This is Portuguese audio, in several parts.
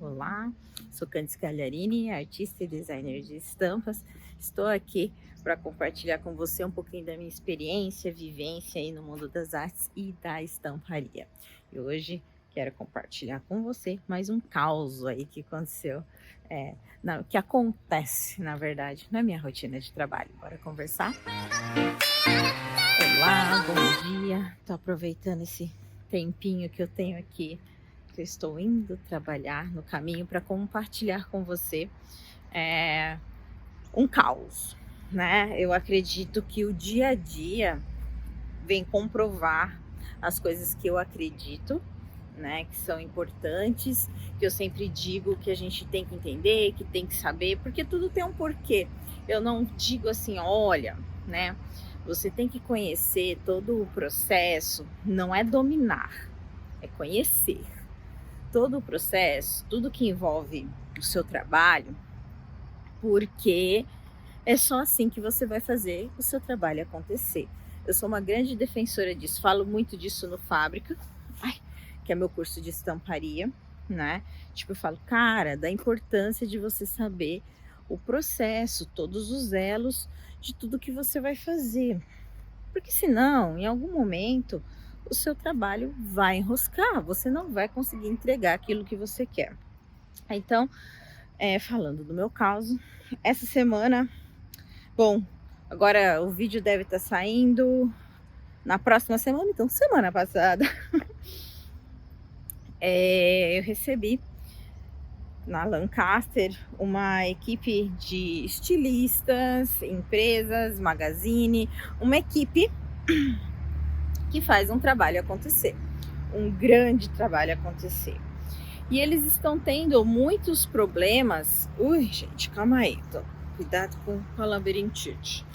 Olá, sou Candice Cagliarini, artista e designer de estampas. Estou aqui para compartilhar com você um pouquinho da minha experiência, vivência aí no mundo das artes e da estamparia. E hoje quero compartilhar com você mais um caos aí que aconteceu, que acontece, na verdade, na minha rotina de trabalho. Bora conversar? Olá, bom dia. Estou aproveitando esse tempinho que eu tenho aqui, que eu estou indo trabalhar no caminho para compartilhar com você um caos, né? Eu acredito que o dia a dia vem comprovar as coisas que eu acredito, né? Que são importantes, que eu sempre digo que a gente tem que entender, que tem que saber, porque tudo tem um porquê. Eu não digo assim, olha, né? Você tem que conhecer todo o processo, não é dominar, é conhecer. Todo o processo, tudo que envolve o seu trabalho, porque é só assim que você vai fazer o seu trabalho acontecer. Eu sou uma grande defensora disso, falo muito disso no Fábrica, que é meu curso de estamparia, né? Tipo, eu falo, cara, da importância de você saber o processo, todos os elos de tudo que você vai fazer. Porque senão, em algum momento, o seu trabalho vai enroscar, você não vai conseguir entregar aquilo que você quer. Então, falando do meu caso, essa semana, bom, agora o vídeo deve estar saindo na próxima semana, então semana passada, eu recebi na Lancaster uma equipe de estilistas, empresas, magazine, uma equipe que faz um trabalho acontecer, um grande trabalho acontecer. E eles estão tendo muitos problemas. Ui, gente, calma aí, cuidado com a labirintite.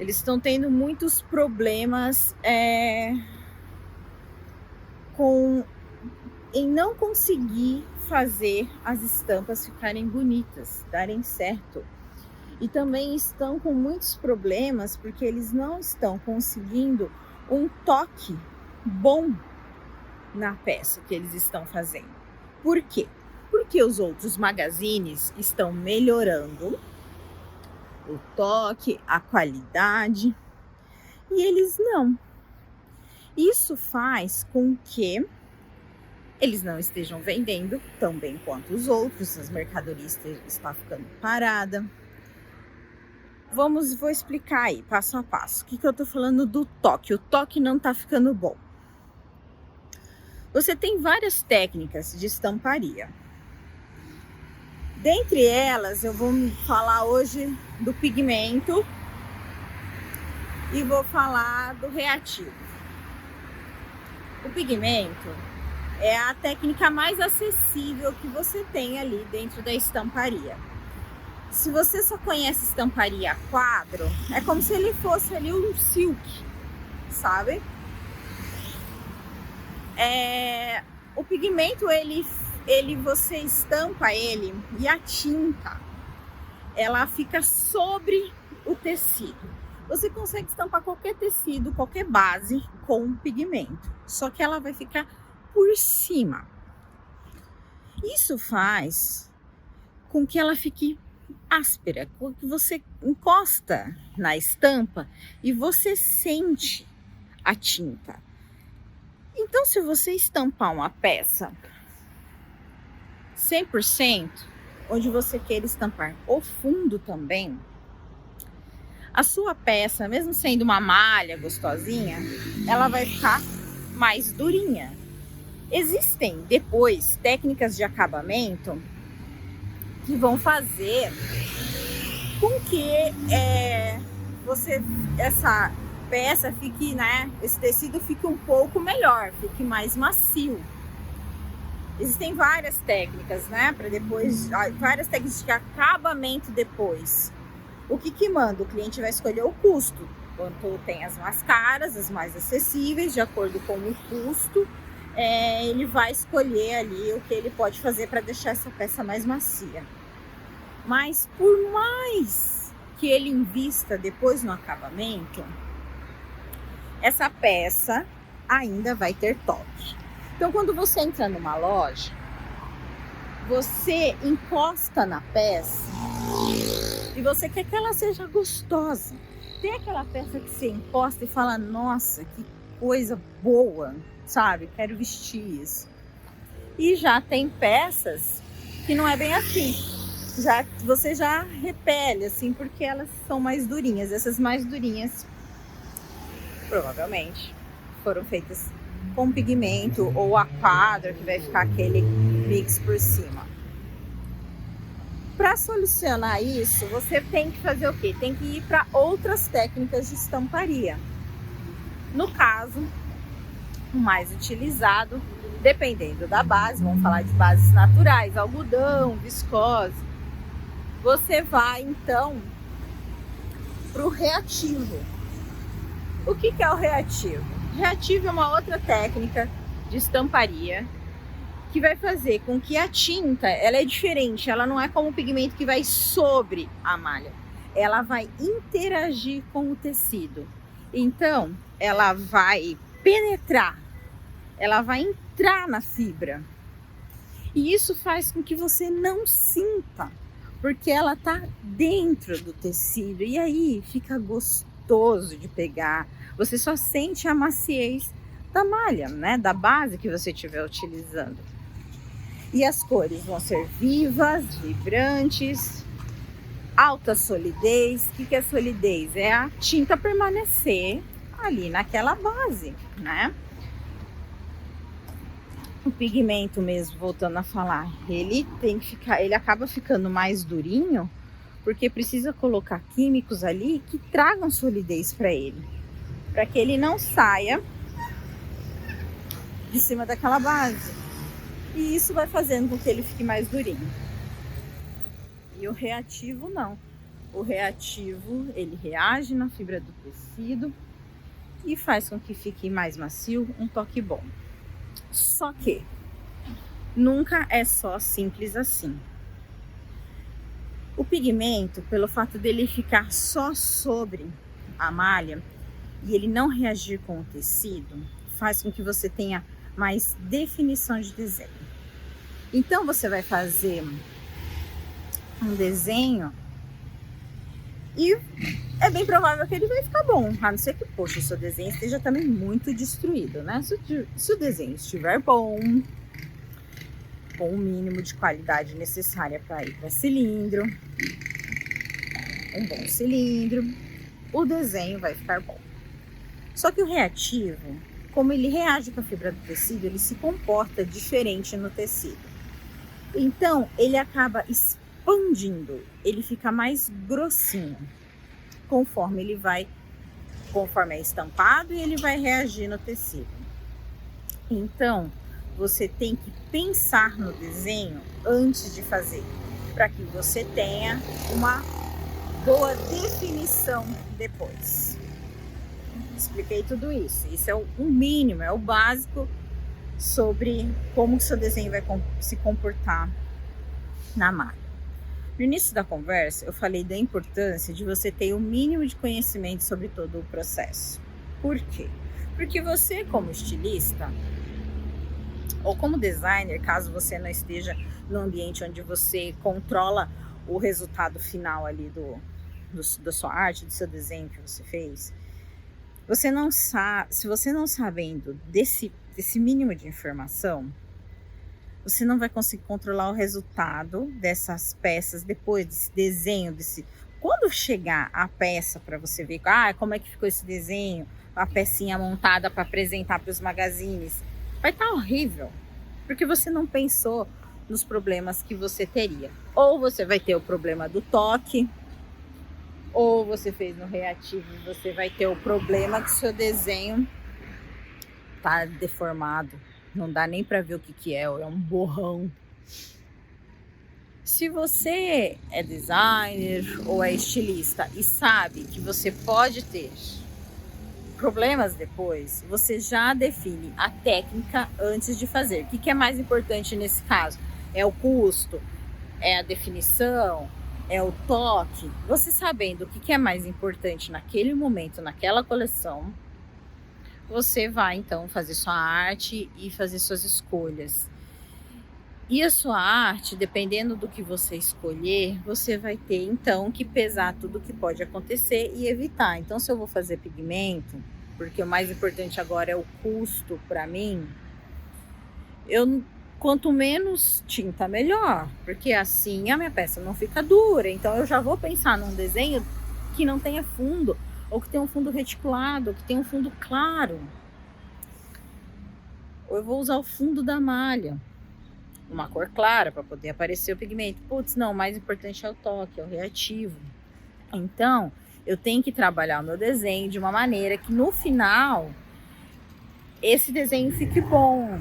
Eles estão tendo muitos problemas em não conseguir fazer as estampas ficarem bonitas, darem certo. E também estão com muitos problemas porque eles não estão conseguindo um toque bom na peça que eles estão fazendo. Por quê? Porque os outros magazines estão melhorando o toque, a qualidade, e eles não. Isso faz com que eles não estejam vendendo tão bem quanto os outros, as mercadorias estão ficando parada. Vou explicar aí, passo a passo. O que eu tô falando do toque? O toque não tá ficando bom. Você tem várias técnicas de estamparia. Dentre elas, eu vou falar hoje do pigmento e vou falar do reativo. O pigmento é a técnica mais acessível que você tem ali dentro da estamparia. Se você só conhece estamparia a quadro, é como se ele fosse ali um silk, sabe? O pigmento, você estampa ele e a tinta, ela fica sobre o tecido. Você consegue estampar qualquer tecido, qualquer base com pigmento, só que ela vai ficar por cima. Isso faz com que ela fique áspera, com que você encosta na estampa e você sente a tinta. Então, se você estampar uma peça 100%, onde você queira estampar o fundo também, a sua peça, mesmo sendo uma malha gostosinha, ela vai ficar mais durinha. Existem depois técnicas de acabamento que vão fazer com que essa peça fique, né, esse tecido fique um pouco melhor, fique mais macio. Existem várias técnicas, né, para depois, várias técnicas de acabamento depois. O que manda? O cliente vai escolher o custo. Quanto tem as mais caras, as mais acessíveis, de acordo com o custo, ele vai escolher ali o que ele pode fazer para deixar essa peça mais macia. Mas por mais que ele invista depois no acabamento, essa peça ainda vai ter toque. Então, quando você entra numa loja, você encosta na peça e você quer que ela seja gostosa. Tem aquela peça que você encosta e fala, nossa, que coisa boa, sabe? Quero vestir isso. E já tem peças que não é bem assim. Você já repele, assim, porque elas são mais durinhas. Essas mais durinhas, provavelmente, foram feitas com pigmento ou a quadra, que vai ficar aquele mix por cima. Para solucionar isso, você tem que fazer o quê? Tem que ir para outras técnicas de estamparia. No caso, o mais utilizado, dependendo da base, vamos falar de bases naturais, algodão, viscose, você vai então para o reativo. O que é o reativo? Reativo é uma outra técnica de estamparia que vai fazer com que a tinta, ela é diferente, ela não é como o pigmento que vai sobre a malha, ela vai interagir com o tecido. Então, ela vai penetrar, ela vai entrar na fibra. E isso faz com que você não sinta, porque ela tá dentro do tecido e aí fica gostoso de pegar. Você só sente a maciez da malha, né? Da base que você estiver utilizando. E as cores vão ser vivas, vibrantes, alta solidez. O que é solidez? É a tinta permanecer ali naquela base, né? O pigmento mesmo, voltando a falar, ele acaba ficando mais durinho, porque precisa colocar químicos ali que tragam solidez para ele, para que ele não saia de cima daquela base. E isso vai fazendo com que ele fique mais durinho. E o reativo não. O reativo, ele reage na fibra do tecido e faz com que fique mais macio, um toque bom. Só que nunca é só simples assim. O pigmento, pelo fato dele ficar só sobre a malha e ele não reagir com o tecido, faz com que você tenha mais definição de desenho. Então você vai fazer um desenho e é bem provável que ele vai ficar bom, a não ser que, poxa, o seu desenho esteja também muito destruído, né? Se o desenho estiver bom, com o mínimo de qualidade necessária para ir para cilindro, um bom cilindro, o desenho vai ficar bom. Só que o reativo, como ele reage com a fibra do tecido, ele se comporta diferente no tecido. Então, ele acaba expandindo, ele fica mais grossinho, conforme é estampado e ele vai reagir no tecido. Então, você tem que pensar no desenho antes de fazer, para que você tenha uma boa definição depois. Expliquei tudo isso. Isso é o mínimo, é o básico sobre como o seu desenho vai se comportar na malha. No início da conversa, eu falei da importância de você ter o mínimo de conhecimento sobre todo o processo. Por quê? Porque você, como estilista, ou como designer, caso você não esteja no ambiente onde você controla o resultado final ali da sua arte, do seu desenho que você fez, você não sabe, se você não sabendo desse mínimo de informação, você não vai conseguir controlar o resultado dessas peças depois desse desenho, quando chegar a peça para você ver, como é que ficou esse desenho, a pecinha montada para apresentar para os magazines, vai estar horrível, porque você não pensou nos problemas que você teria. Ou você vai ter o problema do toque, ou você fez no reativo e você vai ter o problema que seu desenho tá deformado, não dá nem para ver o que é um borrão. Se você é designer ou é estilista e sabe que você pode ter problemas depois, você já define a técnica antes de fazer. O que é mais importante nesse caso? É o custo? É a definição? É o toque? Você sabendo o que é mais importante naquele momento, naquela coleção, você vai então fazer sua arte e fazer suas escolhas. E a sua arte, dependendo do que você escolher, você vai ter então que pesar tudo que pode acontecer e evitar. Então, se eu vou fazer pigmento, porque o mais importante agora é o custo para mim, eu quanto menos tinta melhor, porque assim a minha peça não fica dura. Então eu já vou pensar num desenho que não tenha fundo, ou que tenha um fundo reticulado, ou que tenha um fundo claro. Ou eu vou usar o fundo da malha, uma cor clara para poder aparecer o pigmento. Putz, não, o mais importante é o toque, é o reativo. Então, eu tenho que trabalhar o meu desenho de uma maneira que no final esse desenho fique bom.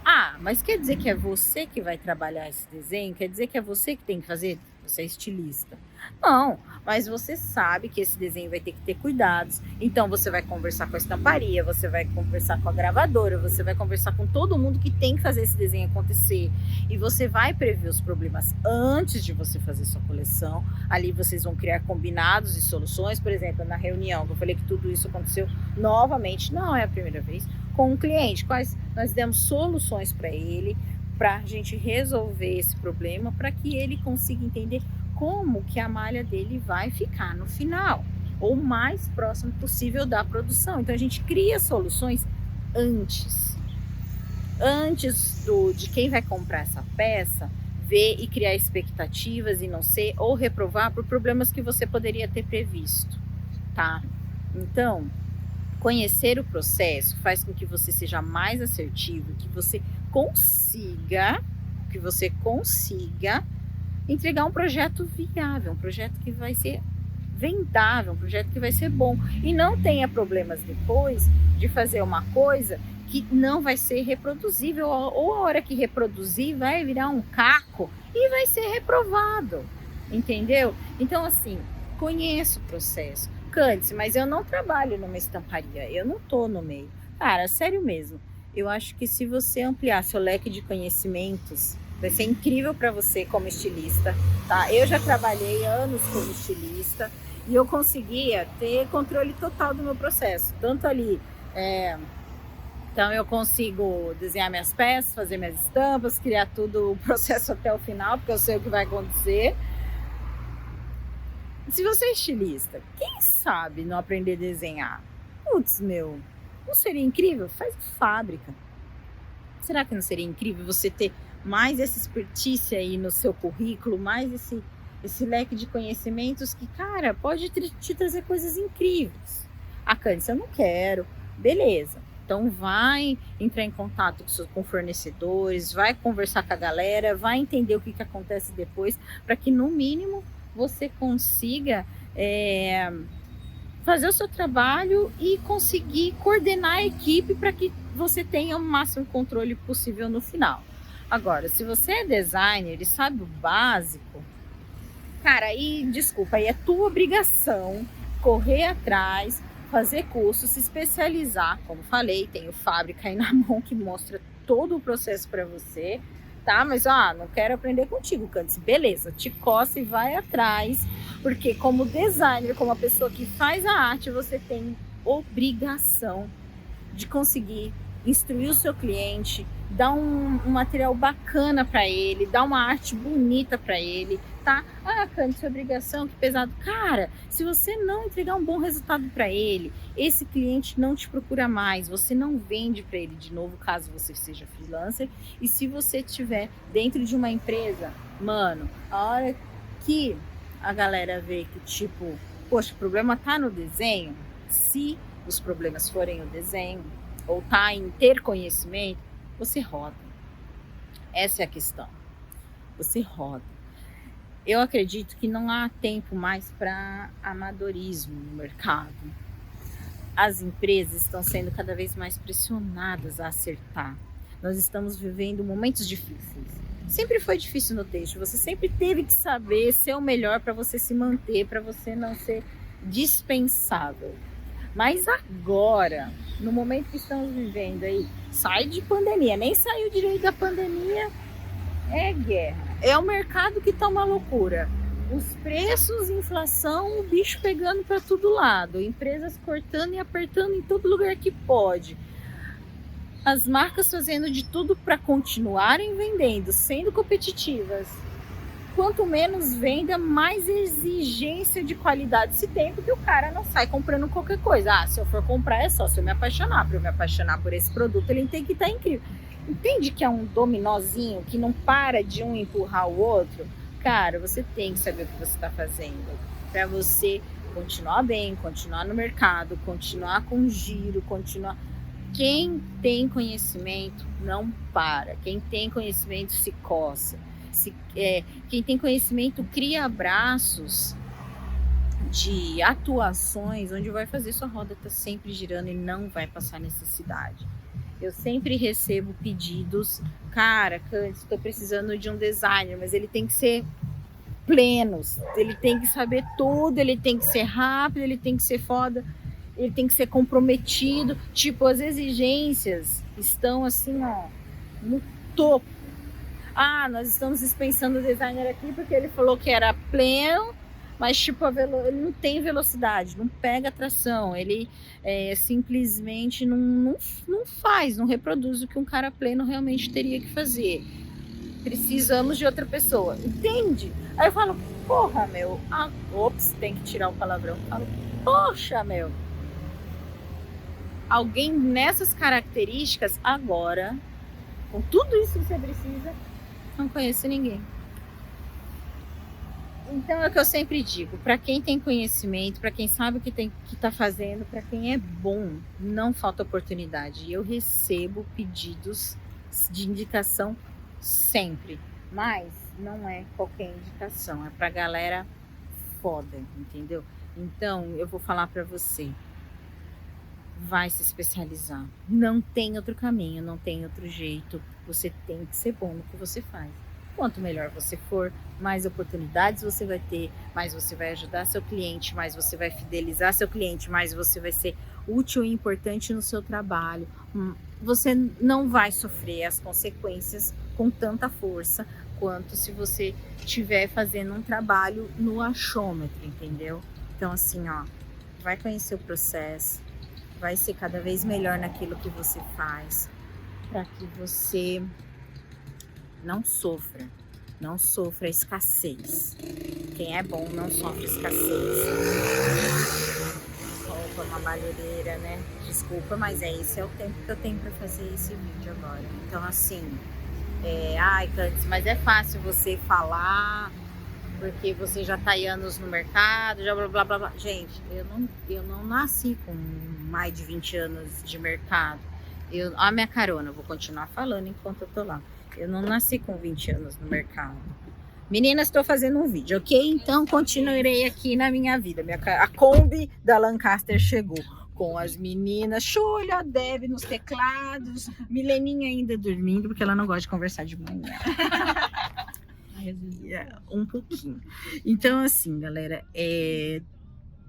Ah, mas quer dizer que é você que vai trabalhar esse desenho? Quer dizer que é você que tem que fazer? Você é estilista. Não, mas você sabe que esse desenho vai ter que ter cuidados. Então você vai conversar com a estamparia, você vai conversar com a gravadora, você vai conversar com todo mundo que tem que fazer esse desenho acontecer. E você vai prever os problemas antes de você fazer sua coleção. Ali vocês vão criar combinados e soluções. Por exemplo, na reunião, que eu falei que tudo isso aconteceu novamente, não é a primeira vez, com o cliente. Quais nós demos soluções para ele, para a gente resolver esse problema, para que ele consiga entender como que a malha dele vai ficar no final, ou o mais próximo possível da produção. Então a gente cria soluções antes de quem vai comprar essa peça ver e criar expectativas e não ser, ou reprovar por problemas que você poderia ter previsto, tá? Então, conhecer o processo faz com que você seja mais assertivo, que você consiga entregar um projeto viável, um projeto que vai ser vendável, um projeto que vai ser bom, e não tenha problemas depois de fazer uma coisa que não vai ser reproduzível, ou a hora que reproduzir vai virar um caco e vai ser reprovado, entendeu? Então assim, conheça o processo. Cândice, mas eu não trabalho numa estamparia, eu não tô no meio. Cara, sério mesmo, eu acho que se você ampliar seu leque de conhecimentos, vai ser incrível para você como estilista, tá? Eu já trabalhei anos como estilista e eu conseguia ter controle total do meu processo, tanto ali, então eu consigo desenhar minhas peças, fazer minhas estampas, criar tudo o processo até o final, porque eu sei o que vai acontecer. Se você é estilista, quem sabe não aprender a desenhar? Putz, meu, não seria incrível? Faz fábrica. Será que não seria incrível você ter mais essa expertise aí no seu currículo, mais esse leque de conhecimentos que, cara, pode te trazer coisas incríveis? A Cândice, eu não quero. Beleza. Então vai entrar em contato com fornecedores, vai conversar com a galera, vai entender o que acontece depois, para que no mínimo você consiga fazer o seu trabalho e conseguir coordenar a equipe para que você tenha o máximo controle possível no final. Agora, se você é designer e sabe o básico, cara, aí, desculpa, aí é tua obrigação correr atrás, fazer curso, se especializar. Como falei, tem o Fábrica aí na mão que mostra todo o processo para você, tá? Mas, não quero aprender contigo, Cândice. Beleza, te coça e vai atrás, porque como designer, como a pessoa que faz a arte, você tem obrigação de conseguir instruir o seu cliente, dar um material bacana para ele, dar uma arte bonita para ele, tá? Cândice, obrigação, que pesado. Cara, se você não entregar um bom resultado para ele, esse cliente não te procura mais, você não vende para ele de novo, caso você seja freelancer. E se você estiver dentro de uma empresa, mano, a hora que a galera vê que tipo, poxa, o problema tá no desenho, se os problemas forem o desenho, ou tá em ter conhecimento, você roda. Essa é a questão. Você roda. Eu acredito que não há tempo mais para amadorismo no mercado. As empresas estão sendo cada vez mais pressionadas a acertar. Nós estamos vivendo momentos difíceis. Sempre foi difícil no texto. Você sempre teve que saber ser o melhor para você se manter, para você não ser dispensável. Mas agora, no momento que estamos vivendo aí, sai de pandemia, nem saiu direito da pandemia, é guerra. É o mercado que tá uma loucura. Os preços, inflação, o bicho pegando para todo lado. Empresas cortando e apertando em todo lugar que pode. as marcas fazendo de tudo para continuarem vendendo, sendo competitivas. Quanto menos venda, mais exigência de qualidade se tem, porque o cara não sai comprando qualquer coisa. Ah, se eu for comprar é só se eu me apaixonar. Para eu me apaixonar por esse produto, ele tem que estar incrível. Entende que é um dominozinho que não para de um empurrar o outro? Cara, você tem que saber o que você está fazendo para você continuar bem, continuar no mercado, continuar com giro, continuar. Quem tem conhecimento não para. Quem tem conhecimento se coça. Quem tem conhecimento cria abraços de atuações onde vai fazer sua roda estar sempre girando e não vai passar necessidade. Eu sempre recebo pedidos, cara, Candice, estou precisando de um designer, mas ele tem que ser pleno, ele tem que saber tudo, ele tem que ser rápido, ele tem que ser foda, ele tem que ser comprometido. Tipo, as exigências estão assim, ó, no topo. Ah, nós estamos dispensando o designer aqui porque ele falou que era pleno, mas tipo, ele não tem velocidade, não pega tração, ele simplesmente não faz, não reproduz o que um cara pleno realmente teria que fazer. Precisamos de outra pessoa, entende? Aí eu falo, porra, meu, ops, tem que tirar o palavrão. Eu falo, poxa, meu, alguém nessas características agora, com tudo isso que você precisa, não conhece ninguém. Então é o que eu sempre digo, para quem tem conhecimento, para quem sabe o que está fazendo, para quem é bom, não falta oportunidade. E eu recebo pedidos de indicação sempre, mas não é qualquer indicação, é para galera foda, entendeu? Então eu vou falar para você, vai se especializar, não tem outro caminho, não tem outro jeito, você tem que ser bom no que você faz. Quanto melhor você for, mais oportunidades você vai ter, mais você vai ajudar seu cliente, mais você vai fidelizar seu cliente, mais você vai ser útil e importante no seu trabalho. Você não vai sofrer as consequências com tanta força quanto se você estiver fazendo um trabalho no achômetro, entendeu? Então assim, ó, vai conhecer o processo, vai ser cada vez melhor naquilo que você faz, para que você não sofra escassez. Quem é bom não sofre escassez. Opa, uma barulheira, né? Desculpa, mas esse é o tempo que eu tenho para fazer esse vídeo agora. Então assim, ai, Candice, mas é fácil você falar porque você já tá aí anos no mercado, já blá blá blá blá. Gente, eu não nasci com mais de 20 anos de mercado. A minha carona, eu vou continuar falando enquanto eu tô lá. Eu não nasci com 20 anos no mercado. Meninas, estou fazendo um vídeo, ok? Então continuarei aqui na minha vida. A Kombi da Lancaster chegou com as meninas. Xulha, Deb nos teclados. Mileninha ainda dormindo, porque ela não gosta de conversar de manhã. Um pouquinho. Então assim, galera,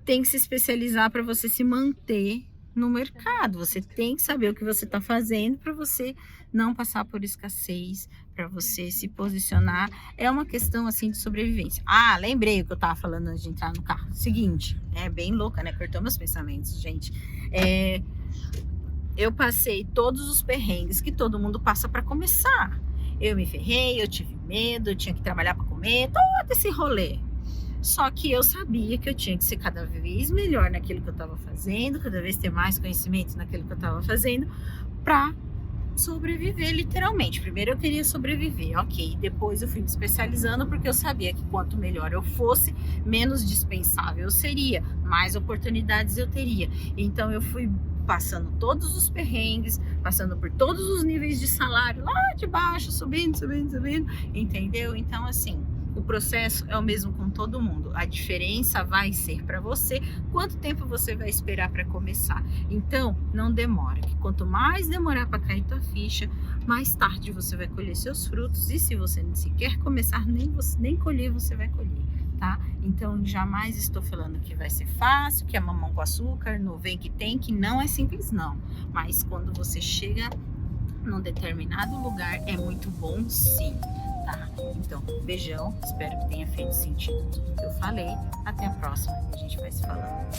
tem que se especializar para você se manter no mercado. Você tem que saber o que você está fazendo para você não passar por escassez, para você se posicionar. É uma questão assim de sobrevivência. Ah, lembrei o que eu estava falando antes de entrar no carro. Seguinte, é bem louca, né? Cortou meus pensamentos, gente. Eu passei todos os perrengues que todo mundo passa para começar. Eu me ferrei, eu tive medo, eu tinha que trabalhar para comer, todo esse rolê. Só que eu sabia que eu tinha que ser cada vez melhor naquilo que eu estava fazendo, cada vez ter mais conhecimento naquilo que eu estava fazendo, para sobreviver, literalmente. Primeiro eu queria sobreviver, ok. Depois eu fui me especializando porque eu sabia que quanto melhor eu fosse, menos dispensável eu seria, mais oportunidades eu teria. Então eu fui passando todos os perrengues, passando por todos os níveis de salário, lá de baixo, subindo, entendeu? Então assim, o processo é o mesmo com todo mundo. A diferença vai ser para você quanto tempo você vai esperar para começar. Então, não demora. Que quanto mais demorar para cair tua ficha, mais tarde você vai colher seus frutos. E se você nem sequer começar, nem colher, você vai colher, tá? Então, jamais estou falando que vai ser fácil, que é mamão com açúcar, não vem que tem, que não é simples, não. Mas quando você chega num determinado lugar, é muito bom, sim. Tá? Então, beijão, espero que tenha feito sentido tudo que eu falei. Até a próxima, a gente vai se falando.